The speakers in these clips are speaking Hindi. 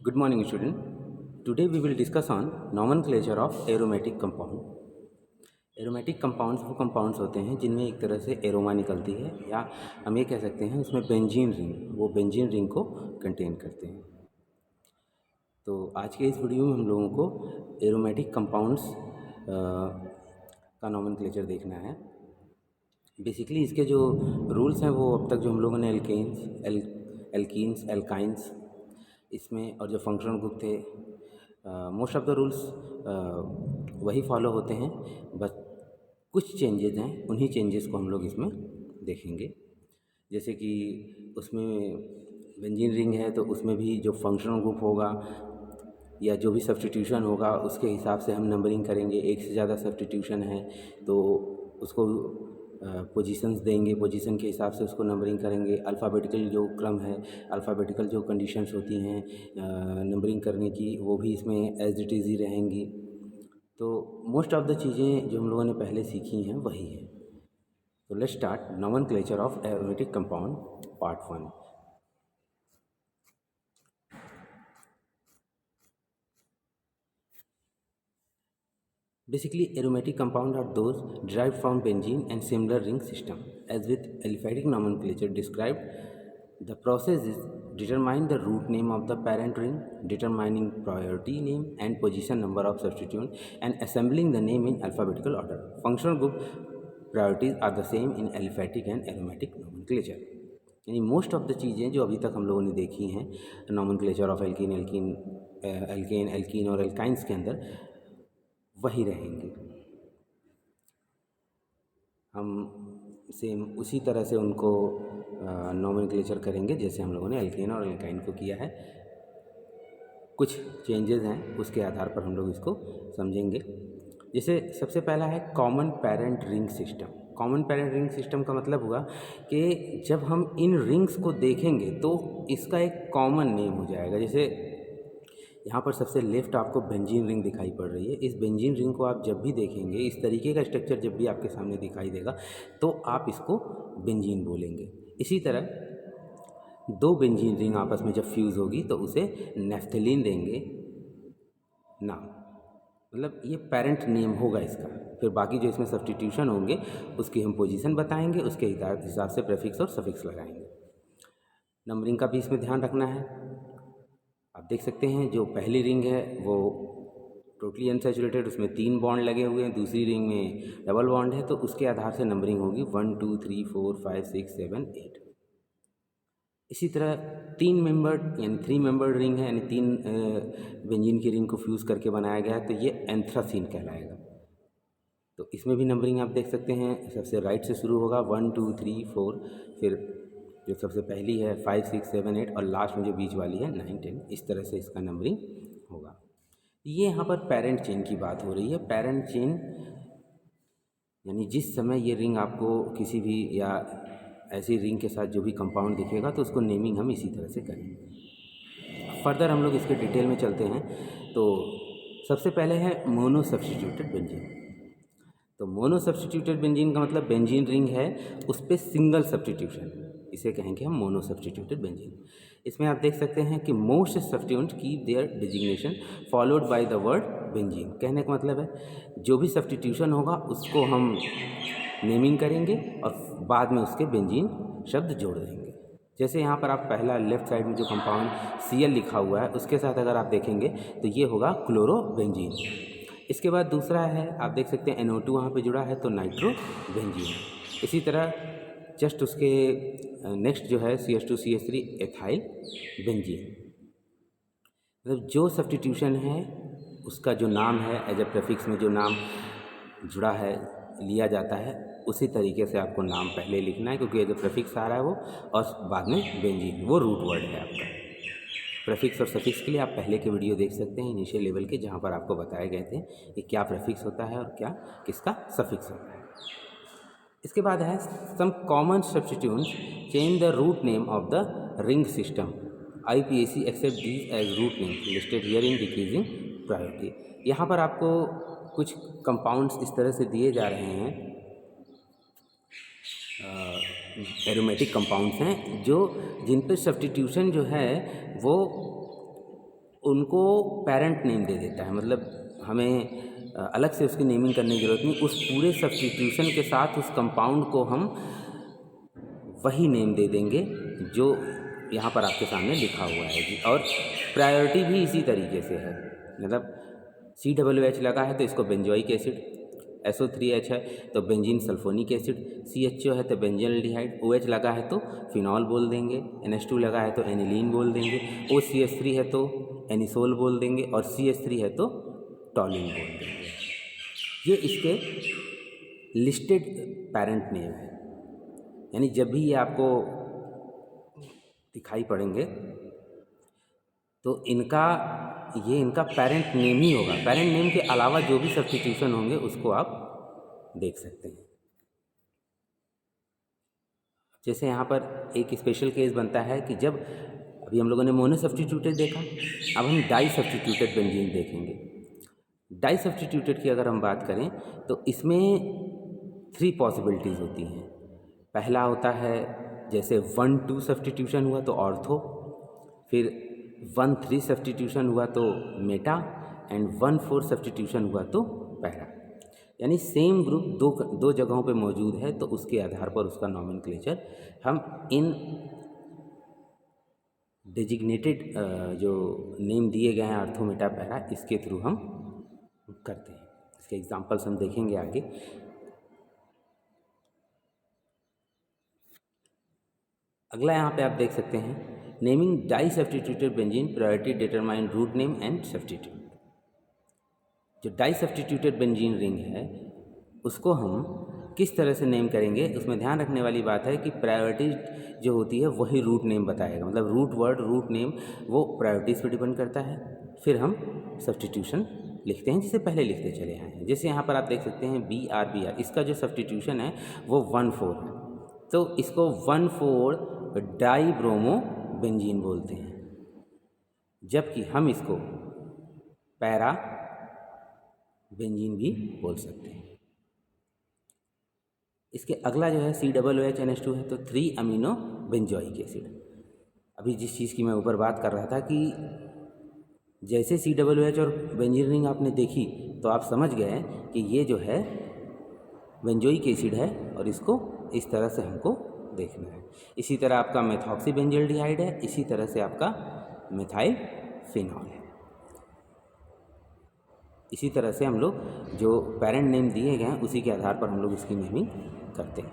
Good morning, student. Today we will discuss on nomenclature of aromatic compound. Aromatic compounds वो कंपाउंड्स होते हैं जिनमें एक तरह से एरोमा निकलती है, या हम ये कह सकते हैं उसमें बेंजीन रिंग, वो बेंजीन रिंग को कंटेन करते हैं। तो आज के इस वीडियो में हम लोगों को एरोमेटिक कंपाउंड्स का नोमेनक्लेचर देखना है। बेसिकली इसके जो रूल्स हैं वो अब तक जो हम लोगों ने एल्कीन्स, एल्काइंस इसमें, और जो फंक्शनल ग्रुप थे, मोस्ट ऑफ द रूल्स वही फॉलो होते हैं, बस कुछ चेंजेस हैं। उन्हीं चेंजेस को हम लोग इसमें देखेंगे। जैसे कि उसमें बेंजीन रिंग है तो उसमें भी जो फंक्शनल ग्रुप होगा या जो भी सब्स्टिट्यूशन होगा उसके हिसाब से हम नंबरिंग करेंगे। एक से ज़्यादा सब्स्टिट्यूशन है तो उसको पोजीशंस देंगे, पोजीशन के हिसाब से उसको नंबरिंग करेंगे। अल्फ़ाबेटिकल जो क्रम है, अल्फ़ाबेटिकल जो कंडीशंस होती हैं नंबरिंग करने की, वो भी इसमें एज इट इज़ ही रहेंगी। तो मोस्ट ऑफ द चीज़ें जो हम लोगों ने पहले सीखी हैं वही है। तो let's start nomenclature of aromatic compound part 1। Basically, aromatic compounds are those derived from benzene and similar ring system. As with aliphatic nomenclature described, the process is determine the root name of the parent ring, determining priority name and position number of substituent, and assembling the name in alphabetical order. Functional group priorities are the same in aliphatic and aromatic nomenclature. यानी मोस्ट ऑफ द चीज़ें जो अभी तक हम लोगों ने देखी हैं नोमेनक्लेचर ऑफ एल्कीन और एल्काइंस के अंदर, वही रहेंगे। हम सेम उसी तरह से उनको नोमेनक्लेचर करेंगे जैसे हम लोगों ने एल्केन और एल्काइन को किया है। कुछ चेंजेस हैं, उसके आधार पर हम लोग इसको समझेंगे। जैसे सबसे पहला है common parent ring system. Common parent ring system का मतलब हुआ कि जब हम इन रिंग्स को देखेंगे तो इसका एक कॉमन नेम हो जाएगा। जैसे यहाँ पर सबसे लेफ्ट आपको बेंजीन रिंग दिखाई पड़ रही है। इस बेंजीन रिंग को आप जब भी देखेंगे, इस तरीके का स्ट्रक्चर जब भी आपके सामने दिखाई देगा तो आप इसको बेंजीन बोलेंगे। इसी तरह दो बेंजीन रिंग आपस में जब फ्यूज़ होगी तो उसे नेफ्थलीन देंगे नाम, मतलब ये पेरेंट नेम होगा इसका। फिर बाकी जो इसमें सब्स्टिट्यूशन होंगे उसकी हम पोजीशन बताएंगे, उसके हिसाब से प्रेफिक्स और सफिक्स लगाएंगे। नंबरिंग का भी इसमें ध्यान रखना है। आप देख सकते हैं जो पहली रिंग है वो टोटली अनसैचुरेटेड, उसमें 3 बॉन्ड लगे हुए हैं। दूसरी रिंग में डबल बॉन्ड है, तो उसके आधार से नंबरिंग होगी 1 2 3 4 5 6 7 8। इसी तरह 3 मेंबर्ड यानी 3 मेंबर्ड रिंग है, यानी 3 बेंजीन की रिंग को फ्यूज़ करके बनाया गया है, तो ये एंथ्रासीन कहलाएगा। तो इसमें भी नंबरिंग आप देख सकते हैं, सबसे राइट से शुरू होगा 1 2 3 4, फिर जो सबसे पहली है 5 6 7 8, और लास्ट में जो बीच वाली है 9 10। इस तरह से इसका नंबरिंग होगा। ये यहाँ पर पेरेंट चेन की बात हो रही है। पेरेंट चेन यानी जिस समय ये रिंग आपको किसी भी या ऐसी रिंग के साथ जो भी कंपाउंड दिखेगा तो उसको नेमिंग हम इसी तरह से करेंगे। फर्दर हम लोग इसके डिटेल में चलते हैं। तो सबसे पहले है मोनो सब्स्टिट्यूटेड बेंजीन। तो मोनो सब्स्टिट्यूटेड बेंजीन का मतलब बेंजीन रिंग है उस पर सिंगल सब्स्टिट्यूशन, इसे कहेंगे हम मोनो सब्स्टिट्यूटेड बेंजीन। इसमें आप देख सकते हैं कि most substituent keep their designation followed by the word benzene. कहने का मतलब है जो भी सब्स्टिट्यूशन होगा उसको हम नेमिंग करेंगे और बाद में उसके बेंजीन शब्द जोड़ देंगे। जैसे यहाँ पर आप पहला लेफ्ट साइड में जो कंपाउंड Cl लिखा हुआ है उसके साथ अगर आप देखेंगे तो ये होगा क्लोरोबेंजीन। इसके बाद दूसरा है, आप देख सकते हैं NO2 वहाँ पे जुड़ा है तो नाइट्रोबेंजीन। इसी तरह जस्ट उसके नेक्स्ट जो है CH2CH3 एथाइल बेंजीन। मतलब जो सब्स्टिट्यूशन है उसका जो नाम है एज ए प्रेफिक्स में जो नाम जुड़ा है लिया जाता है, उसी तरीके से आपको नाम पहले लिखना है, क्योंकि एज ए प्रेफिक्स आ रहा है वो, और बाद में बेंजीन वो रूट वर्ड है आपका। प्रेफिक्स और सफिक्स के लिए आप पहले के वीडियो देख सकते हैं इनिशियल लेवल के, जहाँ पर आपको बताए गए थे कि क्या प्रेफिक्स होता है और क्या किसका सफिक्स होता है। इसके बाद है some common substituents change the root name of the ring system. IUPAC except these as root name listed here in decreasing priority. यहाँ पर आपको कुछ कंपाउंड्स इस तरह से दिए जा रहे हैं, एरोमेटिक कंपाउंड्स हैं जो जिन पर सब्स्टिट्यूशन जो है वो उनको पेरेंट नेम दे देता है। मतलब हमें अलग से उसकी नेमिंग करने की ज़रूरत नहीं, उस पूरे सब्स्टिट्यूशन के साथ उस कंपाउंड को हम वही नेम दे देंगे जो यहाँ पर आपके सामने लिखा हुआ है जी। और प्रायोरिटी भी इसी तरीके से है, मतलब COOH लगा है तो इसको बेंजोइक एसिड, SO3H है तो बेंजीन सल्फोनिक एसिड, CHO है तो बेंजीनल्डिहाइड, OH लगा है तो फिनॉल बोल देंगे, NH2 लगा है तो एनिलीन बोल देंगे, OCH3 है तो एनिसोल बोल देंगे और CH3 है तो टॉलिन बोल देंगे। ये इसके लिस्टेड पेरेंट नेम है, यानी जब भी ये आपको दिखाई पड़ेंगे तो इनका पेरेंट नेम ही होगा। पेरेंट नेम के अलावा जो भी सब्स्टिट्यूशन होंगे उसको आप देख सकते हैं। जैसे यहाँ पर एक स्पेशल केस बनता है कि जब अभी हम लोगों ने मोनो सब्स्टिट्यूटेड देखा, अब हम डाई सब्स्टिट्यूटेड बेंजीन देखेंगे। डाई सब्स्टिट्यूटेड की अगर हम बात करें तो इसमें 3 पॉसिबिलिटीज़ होती हैं। पहला होता है जैसे 1-2 सब्स्टिट्यूशन हुआ तो ऑर्थो, फिर 1-3 सब्स्टिट्यूशन हुआ तो मेटा एंड 1-4 सब्स्टिट्यूशन हुआ तो पैरा। यानी सेम ग्रुप दो जगहों पे मौजूद है तो उसके आधार पर उसका नॉमेनक्लेचर हम इन डेजिग्नेटेड जो नेम दिए गए हैं ऑर्थो, मेटा, पैरा, इसके थ्रू हम करते हैं। इसके एग्जांपल्स हम देखेंगे आगे। अगला यहाँ पे आप देख सकते हैं naming di substituted benzene, priority determine root name and substitute. जो डाई सब्स्टिट्यूटेड बेंजीन रिंग है उसको हम किस तरह से नेम करेंगे, उसमें ध्यान रखने वाली बात है कि प्रायोरिटी जो होती है वही रूट नेम बताएगा। मतलब रूट वर्ड, रूट नेम वो प्रायोरिटीज़ पर डिपेंड करता है। फिर हम सब्स्टिट्यूशन लिखते हैं जिसे पहले लिखते चले आए हैं। जैसे यहाँ पर आप देख सकते हैं BR, इसका जो सब्स्टिट्यूशन है वो 1,4 है, तो इसको 1,4 डाई ब्रोमो बेंजीन बोलते हैं, जबकि हम इसको पैरा बेंजीन भी बोल सकते हैं। इसके अगला जो है COOH NH2 है तो 3 अमीनो बेंजोइक एसिड। अभी जिस चीज़ की मैं ऊपर बात कर रहा था कि जैसे COOH और बेंजीन रिंग आपने देखी तो आप समझ गए कि ये जो है बेंजोइक एसिड है और इसको इस तरह से हमको देखना है। इसी तरह आपका मेथॉक्सी बेंजील्डिहाइड है, इसी तरह से आपका मिथाइल फिनॉल है। इसी तरह से हम लोग जो पेरेंट नेम दिए गए हैं उसी के आधार पर हम लोग इसकी नेमिंग करते हैं।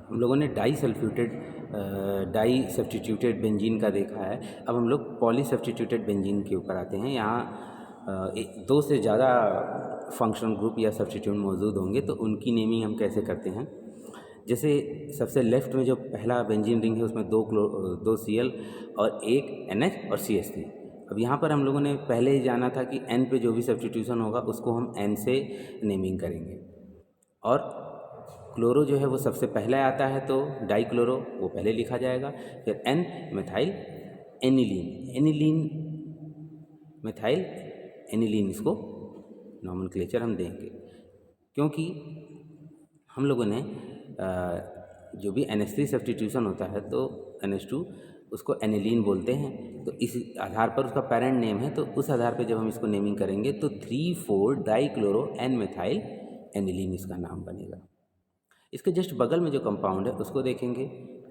हम लोगों ने डाई सब्स्टिट्यूटेड बेंजीन का देखा है। अब हम लोग पॉली सब्स्टिट्यूटेड बेंजीन के ऊपर आते हैं। यहाँ 2 से ज़्यादा फंक्शनल ग्रुप या सब्स्टिट्यूट मौजूद होंगे तो उनकी नेमिंग हम कैसे करते हैं। जैसे सबसे लेफ्ट में जो पहला बेंजीन रिंग है उसमें 2 Cl और 1 NH और CH3। अब यहाँ पर हम लोगों ने पहले ही जाना था कि N पे जो भी सब्स्टिट्यूशन होगा उसको हम N से नेमिंग करेंगे, और क्लोरो जो है वो सबसे पहले आता है तो डाई क्लोरो वो पहले लिखा जाएगा, फिर N methyl aniline, methyl aniline, इसको नॉमेनक्लेचर हम देंगे। क्योंकि हम लोगों ने जो भी NH3 सब्स्टिट्यूशन होता है तो NH2 उसको एनिलीन बोलते हैं, तो इस आधार पर उसका पेरेंट नेम है, तो उस आधार पर जब हम इसको नेमिंग करेंगे तो 3,4 die chloro N methyl aniline इसका नाम बनेगा। इसके जस्ट बगल में जो कंपाउंड है उसको देखेंगे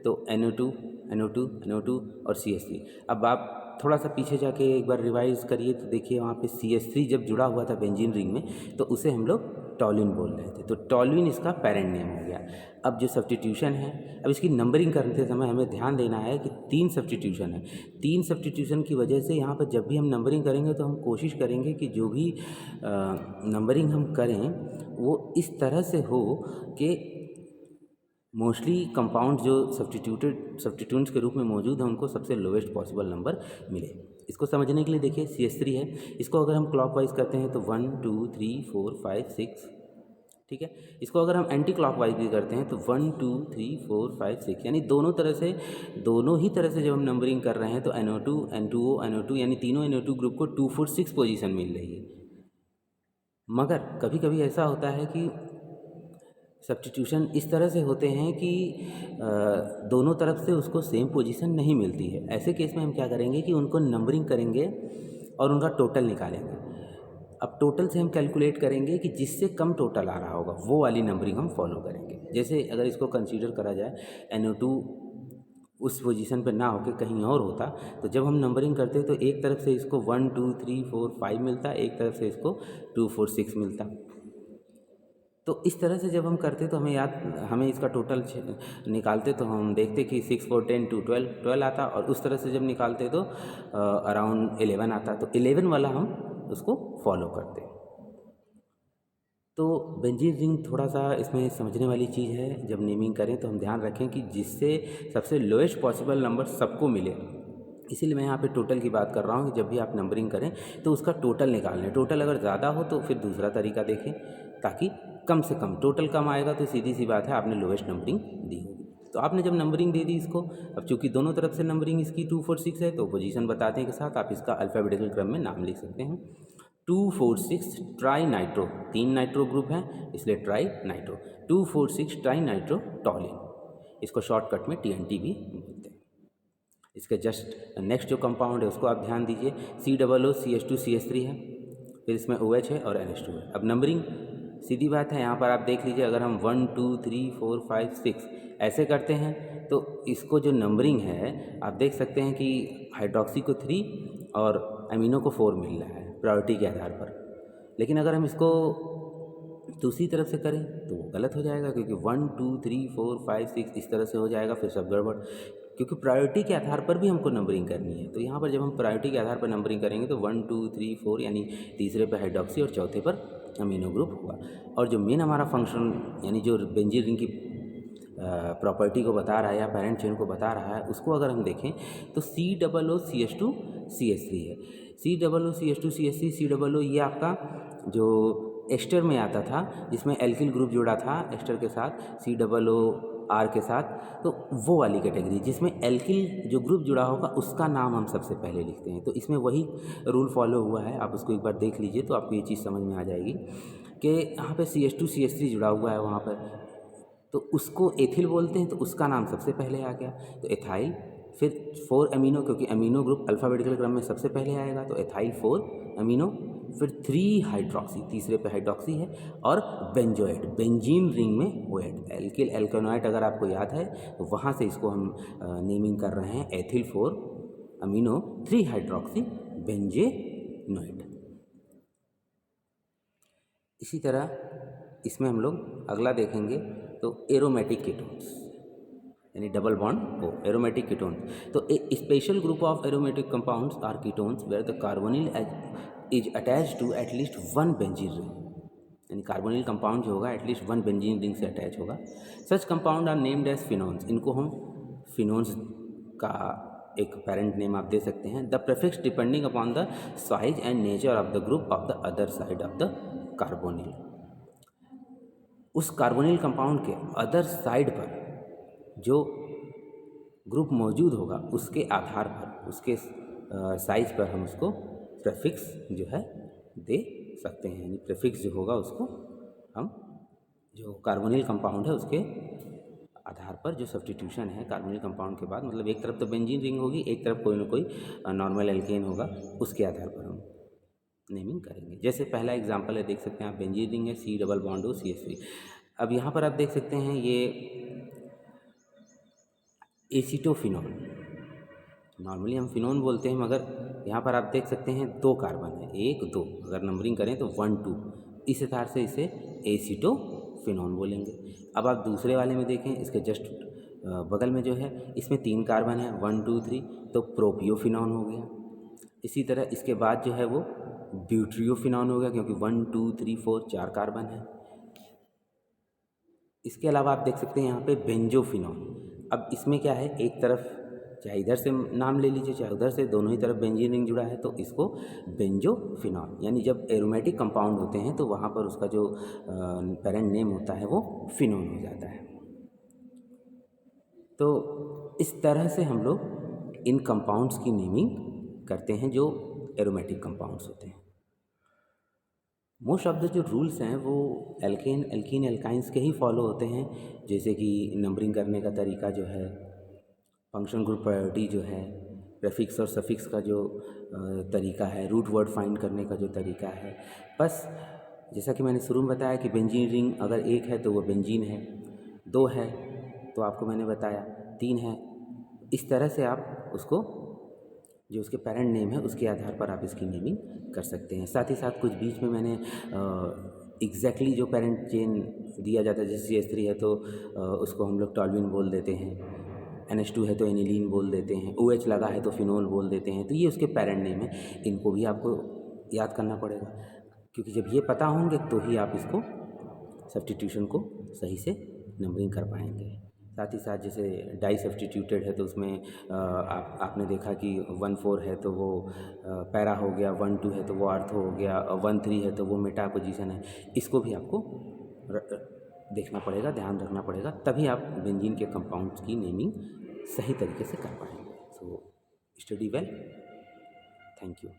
तो NO2 और CH3। अब आप थोड़ा सा पीछे जाके एक बार रिवाइज करिए तो देखिए वहाँ पे CH3 जब जुड़ा हुआ था बेंजीन रिंग में तो उसे हम लोग टॉलिन बोल रहे थे, तो टॉलिन इसका पेरेंट नेम हो गया। अब जो सब्स्टिट्यूशन है, अब इसकी नंबरिंग करते समय हमें ध्यान देना है कि 3 सब्स्टिट्यूशन है। 3 सब्स्टिट्यूशन की वजह से यहाँ पर जब भी हम नंबरिंग करेंगे तो हम कोशिश करेंगे कि जो भी नंबरिंग हम करें वो इस तरह से हो कि मोस्टली कंपाउंड जो सब्स्टिट्यूएंट्स के रूप में मौजूद हैं उनको सबसे लोवेस्ट पॉसिबल नंबर मिले। इसको समझने के लिए देखिए CH3 है, इसको अगर हम क्लॉकवाइज करते हैं तो 1 2 3 4 5 6, ठीक है। इसको अगर हम एंटी क्लॉकवाइज भी करते हैं तो 1 2 3 4 5 6, यानी दोनों ही तरह से जब हम नंबरिंग कर रहे हैं तो NO2 N2O NO2 यानी तीनों NO2 ग्रुप को 2 4 6 पोजीशन मिल रही है। मगर कभी कभी ऐसा होता है कि सब्स्टिट्यूशन इस तरह से होते हैं कि दोनों तरफ से उसको सेम पोजीशन नहीं मिलती है। ऐसे केस में हम क्या करेंगे कि उनको नंबरिंग करेंगे और उनका टोटल निकालेंगे। अब टोटल से हम कैलकुलेट करेंगे कि जिससे कम टोटल आ रहा होगा वो वाली नंबरिंग हम फॉलो करेंगे। जैसे अगर इसको कंसीडर करा जाए NO2 उस पोजीशन पे ना होके कहीं और होता, तो जब हम नंबरिंग करते तो एक तरफ से इसको 1 2 3 4 5 मिलता, एक तरफ से इसको 2 4 6 मिलता। तो इस तरह से जब हम करते तो हमें इसका टोटल निकालते तो हम देखते कि 6 4 10 2 12 आता, और उस तरह से जब निकालते तो अराउंड 11 आता। तो 11 वाला हम उसको फॉलो करते। तो बेंजीन रिंग थोड़ा सा इसमें समझने वाली चीज़ है। जब नेमिंग करें तो हम ध्यान रखें कि जिससे सबसे लोएस्ट पॉसिबल नंबर सबको मिले। इसीलिए मैं यहाँ पे टोटल की बात कर रहा हूँ कि जब भी आप नंबरिंग करें तो उसका टोटल निकाल लें। टोटल अगर ज़्यादा हो तो फिर दूसरा तरीका देखें, ताकि कम से कम टोटल कम आएगा तो सीधी सी बात है आपने लोएस्ट नंबरिंग दी होगी। तो आपने जब नंबरिंग दे दी इसको, अब चूंकि दोनों तरफ से नंबरिंग इसकी 2 4 6 है तो पोजीशन बताते के साथ आप इसका अल्फ़ाबेटिकल क्रम में नाम लिख सकते हैं। 2 4 6 ट्राई नाइट्रो, 3 नाइट्रो ग्रुप हैं इसलिए ट्राई नाइट्रो। 2 4 6 ट्राई नाइट्रो टॉलिन, इसको शॉर्टकट में TNT भी बोलते हैं। इसके जस्ट नेक्स्ट जो कंपाउंड है उसको आप ध्यान दीजिए, COO CH2CH3 है, फिर इसमें OH है और NH2 है। अब नंबरिंग सीधी बात है, यहाँ पर आप देख लीजिए, अगर हम 1 2 3 4 5 6 ऐसे करते हैं तो इसको जो नंबरिंग है आप देख सकते हैं कि हाइड्रोक्सी को 3 और अमीनो को 4 मिल रहा है प्रायोरिटी के आधार पर। लेकिन अगर हम इसको दूसरी तरफ से करें तो वो गलत हो जाएगा, क्योंकि 1 2 3 4 5 6 इस तरह से हो जाएगा, फिर सब गड़बड़। क्योंकि प्रायोरिटी के आधार पर भी हमको नंबरिंग करनी है। तो यहाँ पर जब हम प्रायोरिटी के आधार पर नंबरिंग करेंगे तो 1 2 3 4 यानी तीसरे पर हाइड्रोक्सी और चौथे पर अमीनो ग्रुप होगा। और जो मेन हमारा फंक्शन यानी जो बेंजीन रिंग की प्रॉपर्टी को बता रहा है या पेरेंट चेन को बता रहा है, उसको अगर हम देखें तो COOCH2CH3 है। COOCH2CH3 COO ये आपका जो एस्टर में आता था, जिसमें एल्किल ग्रुप जुड़ा था एस्टर के साथ COOR के साथ, तो वो वाली कैटेगरी जिसमें एल्किल जो ग्रुप जुड़ा होगा उसका नाम हम सबसे पहले लिखते हैं। तो इसमें वही रूल फॉलो हुआ है, आप उसको एक बार देख लीजिए तो आपको ये चीज़ समझ में आ जाएगी कि यहाँ पे CH2CH3 जुड़ा हुआ है वहाँ पर, तो उसको एथिल बोलते हैं, तो उसका नाम सबसे पहले आ गया तो एथाइल। फिर 4 अमीनो, क्योंकि अमीनो ग्रुप अल्फ़ाबेटिकल क्रम में सबसे पहले आएगा तो एथाइल 4 अमीनो। फिर 3 हाइड्रोक्सी, तीसरे पे हाइड्रोक्सी है, और बेंजोएट, बेंजीन रिंग में ओएट, एल्किल एल्केनोएट अगर आपको याद है तो वहाँ से इसको हम नेमिंग कर रहे हैं एथिल 4 अमीनो 3 हाइड्रोक्सी बेंजेनोएट। इसी तरह इसमें हम लोग अगला देखेंगे तो एरोमेटिक कीटोन्स यानी double bond O aromatic ketones. तो a special group of aromatic compounds are ketones where the carbonyl is attach to at least 1 benzene ring, यानी कार्बोनिल कंपाउंड जो होगा एटलीस्ट 1 बेंजीन रिंग से अटैच होगा। Such compound are named as phenones, इनको हम फिनोन्स का एक पेरेंट नेम आप दे सकते हैं। The prefix depending upon the size and nature of the group of the other side of the carbonyl. उस कार्बोनिल कंपाउंड के अदर साइड पर जो ग्रुप मौजूद होगा उसके आधार पर, उसके साइज पर हम उसको प्रीफिक्स जो है दे सकते हैं। यानी प्रीफिक्स जो होगा उसको हम जो कार्बोनिल कंपाउंड है उसके आधार पर जो सब्स्टिट्यूशन है कार्बोनिल कंपाउंड के बाद, मतलब एक तरफ तो बेंजीन रिंग होगी, एक तरफ कोई ना कोई नॉर्मल एल्केन होगा, उसके आधार पर हम नेमिंग करेंगे। जैसे पहला एग्जांपल है, देख सकते हैं आप, बेंजीन रिंग है C double bond O CH3। अब यहाँ पर आप देख सकते हैं ये एसीटोफिनोन, नॉर्मली हम फिनोन बोलते हैं, मगर यहाँ पर आप देख सकते हैं 2 कार्बन है, 1 2, अगर नंबरिंग करें तो 1 2, इस आधार से इसे एसीटोफिनोन बोलेंगे। अब आप दूसरे वाले में देखें, इसके जस्ट बगल में जो है इसमें 3 कार्बन है 1 2 3, तो प्रोपियोफिनोन हो गया। इसी तरह इसके बाद जो है वो ब्यूट्रियोफिनोन हो गया, क्योंकि 1 2 3 4 4 कार्बन है। इसके अलावा आप देख सकते हैं यहाँ पे बेंजोफिनोन। अब इसमें क्या है, एक तरफ चाहे इधर से नाम ले लीजिए चाहे उधर से, दोनों ही तरफ बेंजीन रिंग जुड़ा है तो इसको बेंजोफिनोन, यानी जब एरोमेटिक कंपाउंड होते हैं तो वहाँ पर उसका जो पेरेंट नेम होता है वो फिनोन हो जाता है। तो इस तरह से हम लोग इन कंपाउंड्स की नेमिंग करते हैं जो एरोमेटिक कंपाउंड्स होते हैं। मोस्ट ऑफ द जो रूल्स हैं वो एल्केन एल्कीन एल्काइंस के ही फॉलो होते हैं, जैसे कि नंबरिंग करने का तरीका जो है, फंक्शन ग्रुप प्रायोरिटी जो है, प्रेफिक्स और सफिक्स का जो तरीका है, रूट वर्ड फाइंड करने का जो तरीका है। बस जैसा कि मैंने शुरू में बताया कि बेंजीन रिंग अगर एक है तो वो बेंजीन है, दो है तो आपको मैंने बताया, तीन है। इस तरह से आप उसको जो उसके पेरेंट नेम है उसके आधार पर आप इसकी नेमिंग कर सकते हैं। साथ ही साथ कुछ बीच में मैंने एग्जैक्टली जो पेरेंट चेन दिया जाता है, जैसे CH3 है तो उसको हम लोग टॉल्यूइन बोल देते हैं, NH2 है तो एनिलीन बोल देते हैं, OH लगा है तो फिनोल बोल देते हैं। तो ये उसके पेरेंट नेम है, इनको भी आपको याद करना पड़ेगा, क्योंकि जब ये पता होंगे तो ही आप इसको सब्स्टिट्यूशन को सही से नंबरिंग कर पाएंगे। साथ ही साथ जैसे डाई सब्स्टिट्यूटेड है तो उसमें आपने देखा कि 1-4 है तो वो पैरा हो गया, 1-2 है तो वो आर्थो हो गया, 1-3 है तो वो मेटा पोजीशन है। इसको भी आपको देखना पड़ेगा, ध्यान रखना पड़ेगा, तभी आप बेंजीन के कंपाउंड्स की नेमिंग सही तरीके से कर पाएंगे। So study well, thank you.